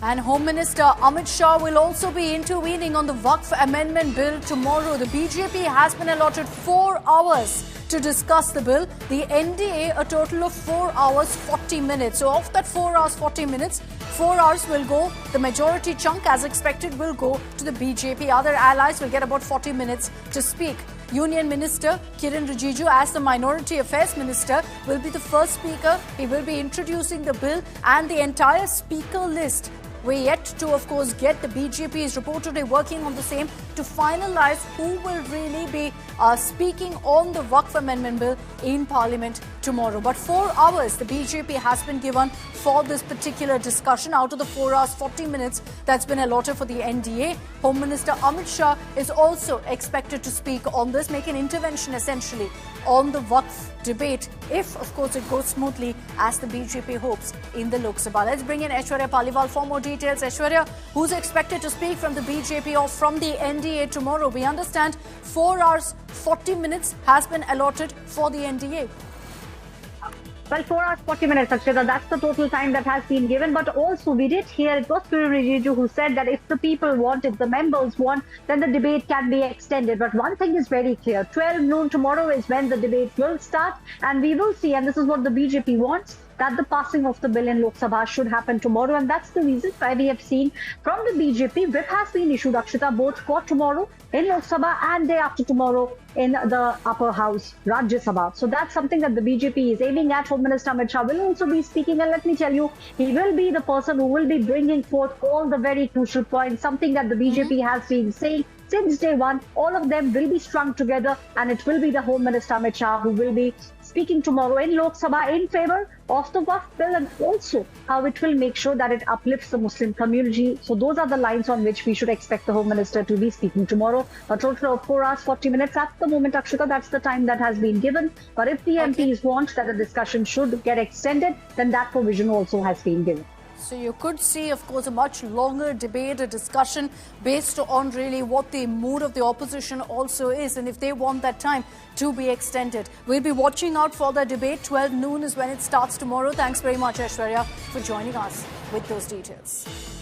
And Home Minister Amit Shah will also be intervening on the Waqf Amendment Bill tomorrow. The BJP has been allotted 4 hours to discuss the bill. The NDA a total of 4 hours 40 minutes. So of that 4 hours 40 minutes, 4 hours will go, the majority chunk as expected will go to the BJP. Other allies will get about 40 minutes to speak. Union Minister Kiren Rijiju, as the Minority Affairs Minister, will be the first speaker. He will be introducing the bill and the entire speaker list. We're yet to, of course, get the BJP is reportedly working on the same to finalize who will really be speaking on the Waqf Amendment Bill in Parliament tomorrow. But 4 hours the BJP has been given for this particular discussion out of the 4 hours 40 minutes that's been allotted for the NDA. Home Minister Amit Shah is also expected to speak on this, make an intervention essentially on the Waqf debate if, of course, it goes smoothly as the BJP hopes in the Lok Sabha. Let's bring in Aishwarya Paliwal for more details. Aishwarya, who's expected to speak from the BJP or from the NDA tomorrow? We understand 4 hours 40 minutes has been allotted for the NDA. Well, 4 hours 40 minutes, Akshita, that's the total time that has been given. But also, we did hear it was Kiren Rijiju who said that if the people want, if the members want, then the debate can be extended. But one thing is very clear, 12 noon tomorrow is when the debate will start. And we will see, and this is what the BJP wants, that the passing of the bill in Lok Sabha should happen tomorrow. And that's the reason why we have seen from the BJP, whip has been issued, Akshita, both for tomorrow in Lok Sabha and day after tomorrow in the upper house, Rajya Sabha. So that's something that the BJP is aiming at. Home Minister Amit Shah will also be speaking. And let me tell you, he will be the person who will be bringing forth all the very crucial points, something that the BJP has been saying since day one. All of them will be strung together, and it will be the Home Minister Amit Shah who will be speaking tomorrow in Lok Sabha in favor of the Waqf bill and also how it will make sure that it uplifts the Muslim community. So those are the lines on which we should expect the Home Minister to be speaking tomorrow. A total of 4 hours 40 minutes at the moment, Akshita. That's the time that has been given. But if the MPs want that the discussion should get extended, then that provision also has been given. So you could see, of course, a much longer debate, a discussion based on really what the mood of the opposition also is and if they want that time to be extended. We'll be watching out for the debate. 12 noon is when it starts tomorrow. Thanks very much, Aishwarya, for joining us with those details.